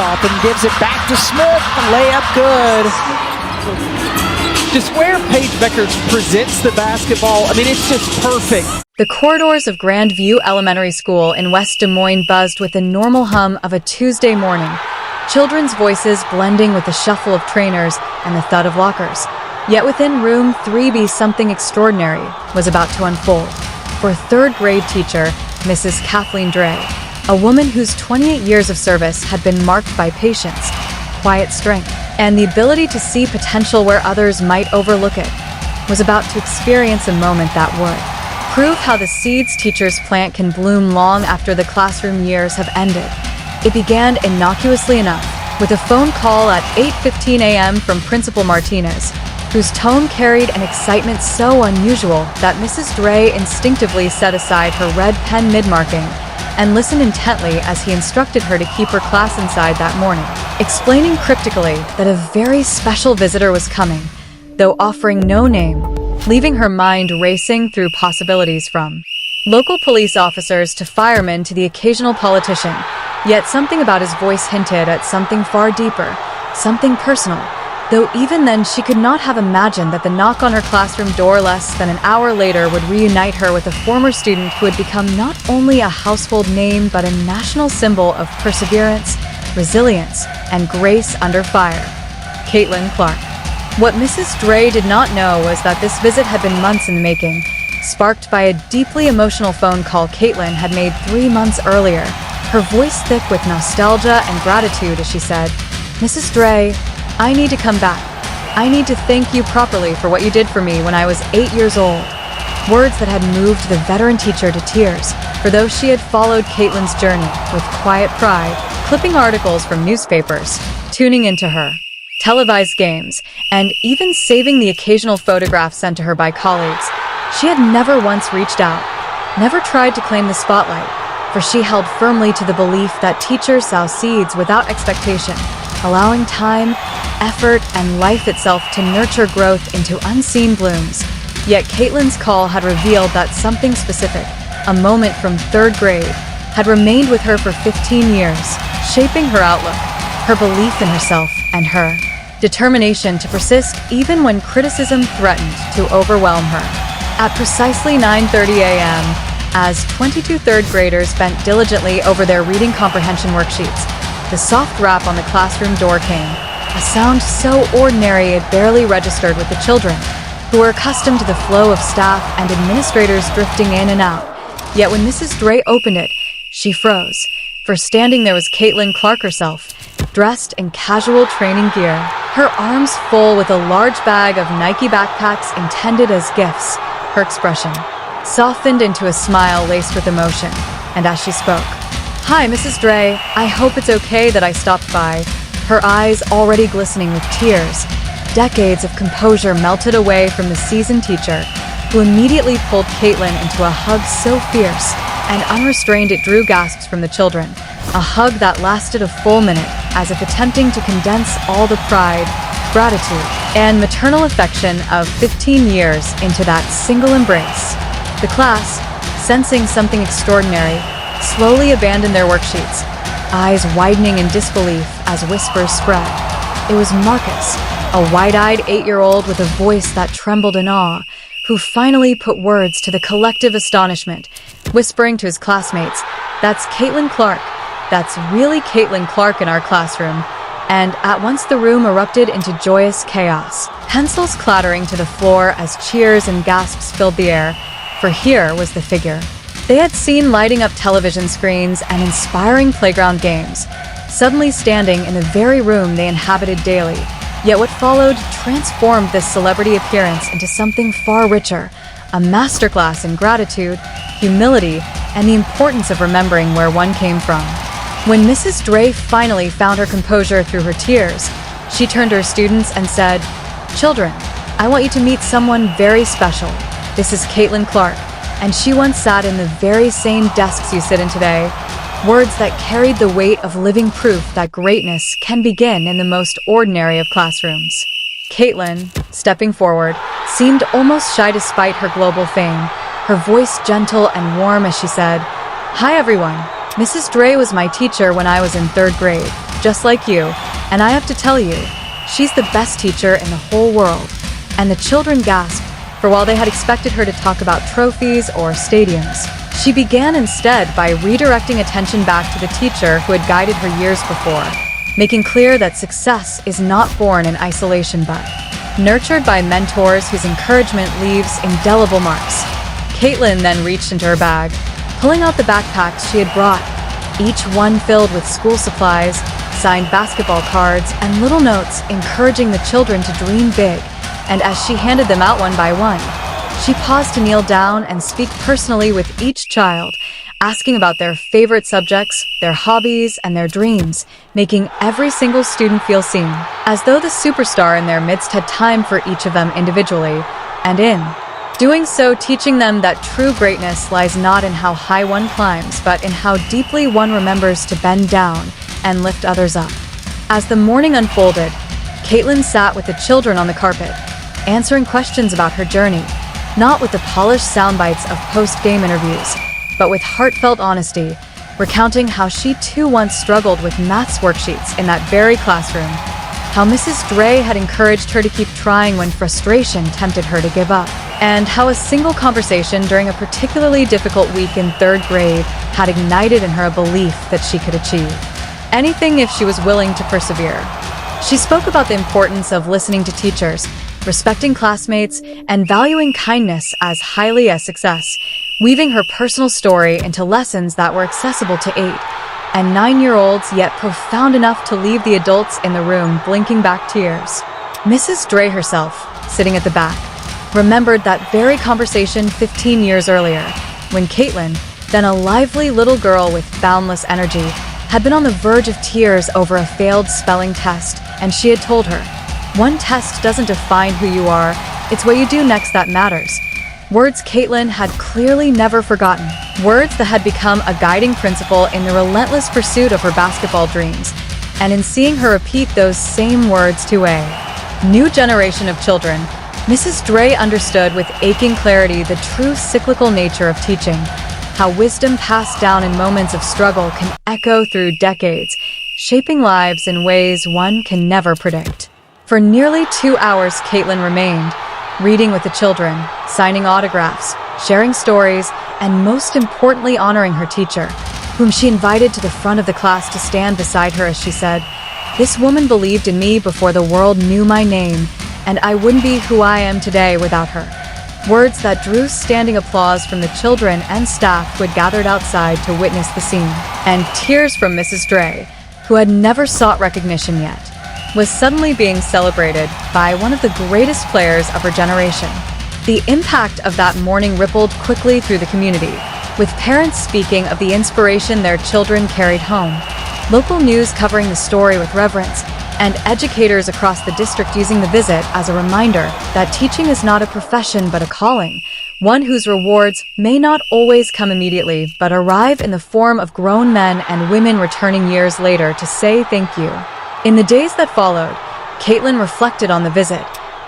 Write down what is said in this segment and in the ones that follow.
stop and gives it back to Smith. Layup good. Just where Paige Beckers presents the basketball, I mean, it's just perfect. The corridors of Grandview Elementary School in West Des Moines buzzed with the normal hum of a Tuesday morning. Children's voices blending with the shuffle of trainers and the thud of lockers. Yet within room 3B, something extraordinary was about to unfold. For third grade teacher, Mrs. Kathleen Dre, a woman whose 28 years of service had been marked by patience, quiet strength, and the ability to see potential where others might overlook it, was about to experience a moment that would prove how the seeds teachers plant can bloom long after the classroom years have ended. It began innocuously enough, with a phone call at 8:15 a.m. from Principal Martinez, whose tone carried an excitement so unusual that Mrs. Dre instinctively set aside her red pen mid-marking and listened intently as he instructed her to keep her class inside that morning, explaining cryptically that a very special visitor was coming, though offering no name, leaving her mind racing through possibilities from local police officers to firemen to the occasional politician. Yet something about his voice hinted at something far deeper, something personal, though even then she could not have imagined that the knock on her classroom door less than an hour later would reunite her with a former student who had become not only a household name but a national symbol of perseverance, resilience, and grace under fire. Caitlin Clark. What Mrs. Dre did not know was that this visit had been months in the making, sparked by a deeply emotional phone call Caitlin had made 3 months earlier, her voice thick with nostalgia and gratitude as she said, "Mrs. Dre, I need to come back. I need to thank you properly for what you did for me when I was 8 years old." Words that had moved the veteran teacher to tears, for though she had followed Caitlin's journey with quiet pride, clipping articles from newspapers, tuning into her televised games, and even saving the occasional photograph sent to her by colleagues, she had never once reached out, never tried to claim the spotlight, for she held firmly to the belief that teachers sow seeds without expectation, allowing time, effort, and life itself to nurture growth into unseen blooms. Yet Caitlin's call had revealed that something specific, a moment from third grade, had remained with her for 15 years, shaping her outlook, her belief in herself and her determination to persist even when criticism threatened to overwhelm her. At precisely 9:30 a.m., as 22 third graders bent diligently over their reading comprehension worksheets, the soft rap on the classroom door came, a sound so ordinary it barely registered with the children, who were accustomed to the flow of staff and administrators drifting in and out. Yet when Mrs. Dre opened it, she froze, for standing there was Caitlin Clark herself, dressed in casual training gear, her arms full with a large bag of Nike backpacks intended as gifts. Her expression softened into a smile laced with emotion, and as she spoke, "Hi, Mrs. Dre, I hope it's okay that I stopped by," her eyes already glistening with tears. Decades of composure melted away from the seasoned teacher, who immediately pulled Caitlin into a hug so fierce and unrestrained it drew gasps from the children, a hug that lasted a full minute, as if attempting to condense all the pride, gratitude, and maternal affection of 15 years into that single embrace. The class, sensing something extraordinary, slowly abandoned their worksheets, eyes widening in disbelief as whispers spread. It was Marcus, a wide-eyed 8-year-old with a voice that trembled in awe, who finally put words to the collective astonishment, whispering to his classmates, "That's Caitlin Clark. That's really Caitlin Clark in our classroom." And at once the room erupted into joyous chaos, pencils clattering to the floor as cheers and gasps filled the air, for here was the figure they had seen lighting up television screens and inspiring playground games, suddenly standing in the very room they inhabited daily. Yet what followed transformed this celebrity appearance into something far richer, a masterclass in gratitude, humility, and the importance of remembering where one came from. When Mrs. Dre finally found her composure through her tears, she turned to her students and said, "Children, I want you to meet someone very special. This is Caitlin Clark, and she once sat in the very same desks you sit in today." Words that carried the weight of living proof that greatness can begin in the most ordinary of classrooms. Caitlin, stepping forward, seemed almost shy despite her global fame, her voice gentle and warm as she said, "Hi everyone. Mrs. Dre was my teacher when I was in third grade. just like you, and I have to tell you, she's the best teacher in the whole world." And the children gasped, for while they had expected her to talk about trophies or stadiums, she began instead by redirecting attention back to the teacher who had guided her years before, making clear that success is not born in isolation but nurtured by mentors whose encouragement leaves indelible marks. Caitlin then reached into her bag, pulling out the backpacks she had brought, each one filled with school supplies, signed basketball cards, and little notes encouraging the children to dream big. And as she handed them out one by one, she paused to kneel down and speak personally with each child, asking about their favorite subjects, their hobbies, and their dreams, making every single student feel seen, as though the superstar in their midst had time for each of them individually, and in doing so, teaching them that true greatness lies not in how high one climbs, but in how deeply one remembers to bend down and lift others up. As the morning unfolded, Caitlin sat with the children on the carpet, answering questions about her journey, not with the polished sound bites of post-game interviews, but with heartfelt honesty, recounting how she too once struggled with maths worksheets in that very classroom, how Mrs. Dre had encouraged her to keep trying when frustration tempted her to give up, and how a single conversation during a particularly difficult week in 3rd grade had ignited in her a belief that she could achieve anything if she was willing to persevere. She spoke about the importance of listening to teachers, respecting classmates, and valuing kindness as highly as success, weaving her personal story into lessons that were accessible to 8 and 9-year-olds, yet profound enough to leave the adults in the room blinking back tears. Mrs. Dre herself, sitting at the back, remembered that very conversation 15 years earlier, when Caitlin, then a lively little girl with boundless energy, had been on the verge of tears over a failed spelling test, and she had told her, "One test doesn't define who you are, it's what you do next that matters." Words Caitlin had clearly never forgotten, words that had become a guiding principle in the relentless pursuit of her basketball dreams, and in seeing her repeat those same words to a new generation of children, Mrs. Dre understood with aching clarity the true cyclical nature of teaching, how wisdom passed down in moments of struggle can echo through decades, shaping lives in ways one can never predict. For nearly 2 hours, Caitlin remained, reading with the children, signing autographs, sharing stories, and most importantly honoring her teacher, whom she invited to the front of the class to stand beside her as she said, "This woman believed in me before the world knew my name, and I wouldn't be who I am today without her." Words that drew standing applause from the children and staff who had gathered outside to witness the scene, and tears from Mrs. Dre, who had never sought recognition yet, was suddenly being celebrated by one of the greatest players of her generation. The impact of that morning rippled quickly through the community, with parents speaking of the inspiration their children carried home, local news covering the story with reverence, and educators across the district using the visit as a reminder that teaching is not a profession but a calling, one whose rewards may not always come immediately but arrive in the form of grown men and women returning years later to say thank you. In the days that followed, Caitlin reflected on the visit,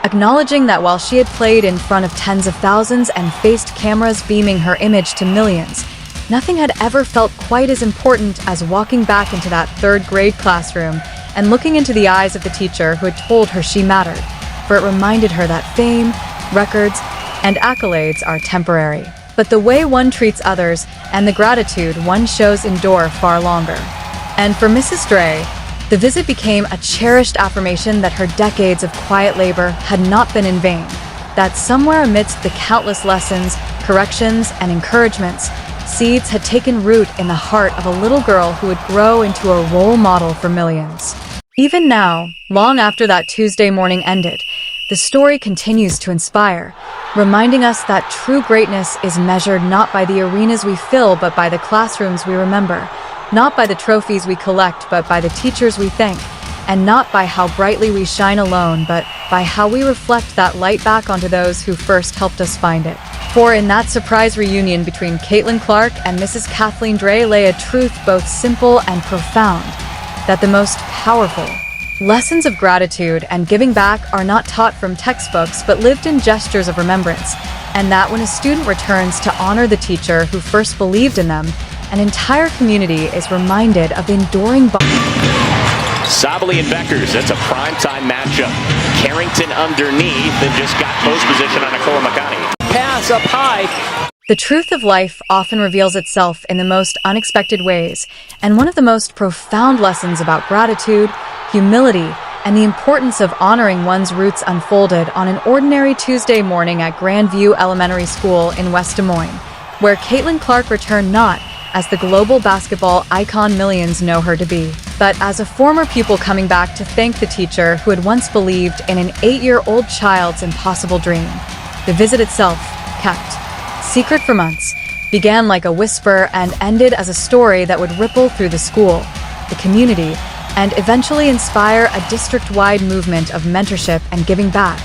acknowledging that while she had played in front of tens of thousands and faced cameras beaming her image to millions, nothing had ever felt quite as important as walking back into that 3rd grade classroom and looking into the eyes of the teacher who had told her she mattered, for it reminded her that fame, records, and accolades are temporary, but the way one treats others and the gratitude one shows endure far longer. And for Mrs. Dre, the visit became a cherished affirmation that her decades of quiet labor had not been in vain, that somewhere amidst the countless lessons, corrections, and encouragements, seeds had taken root in the heart of a little girl who would grow into a role model for millions. Even now, long after that Tuesday morning ended, the story continues to inspire, reminding us that true greatness is measured not by the arenas we fill but by the classrooms we remember, not by the trophies we collect but by the teachers we thank, and not by how brightly we shine alone but by how we reflect that light back onto those who first helped us find it. For in that surprise reunion between Caitlin Clark and Mrs. Kathleen Dre lay a truth both simple and profound, that the most powerful lessons of gratitude and giving back are not taught from textbooks but lived in gestures of remembrance, and that when a student returns to honor the teacher who first believed in them, an entire community is reminded of the enduring bond. Sabally and Beckers, that's a primetime matchup. Carrington underneath and just got post position on Akola Makani. Pass up high. The truth of life often reveals itself in the most unexpected ways, and one of the most profound lessons about gratitude, humility, and the importance of honoring one's roots unfolded on an ordinary Tuesday morning at Grandview Elementary School in West Des Moines, where Caitlin Clark returned not as the global basketball icon millions know her to be, but as a former pupil coming back to thank the teacher who had once believed in an 8-year-old child's impossible dream. The visit itself, kept secret for months, began like a whisper and ended as a story that would ripple through the school, the community, and eventually inspire a district-wide movement of mentorship and giving back.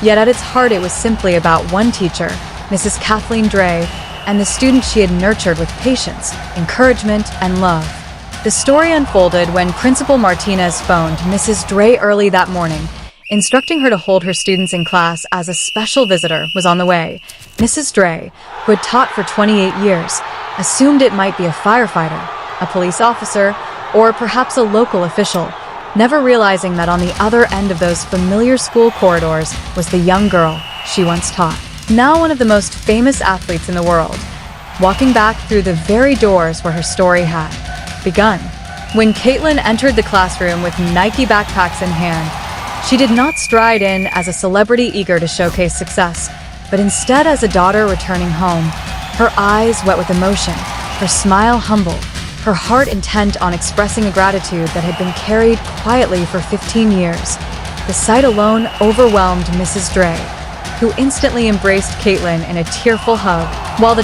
Yet at its heart, it was simply about one teacher, Mrs. Kathleen Dre, and the students she had nurtured with patience, encouragement, and love. The story unfolded when Principal Martinez phoned Mrs. Dre early that morning, instructing her to hold her students in class as a special visitor was on the way. Mrs. Dre, who had taught for 28 years, assumed it might be a firefighter, a police officer, or perhaps a local official, never realizing that on the other end of those familiar school corridors was the young girl she once taught. Now one of the most famous athletes in the world, walking back through the very doors where her story had begun. When Caitlin entered the classroom with Nike backpacks in hand, she did not stride in as a celebrity eager to showcase success, but instead as a daughter returning home, her eyes wet with emotion, her smile humble, her heart intent on expressing a gratitude that had been carried quietly for 15 years. The sight alone overwhelmed Mrs. Dre, who instantly embraced Caitlin in a tearful hug, while the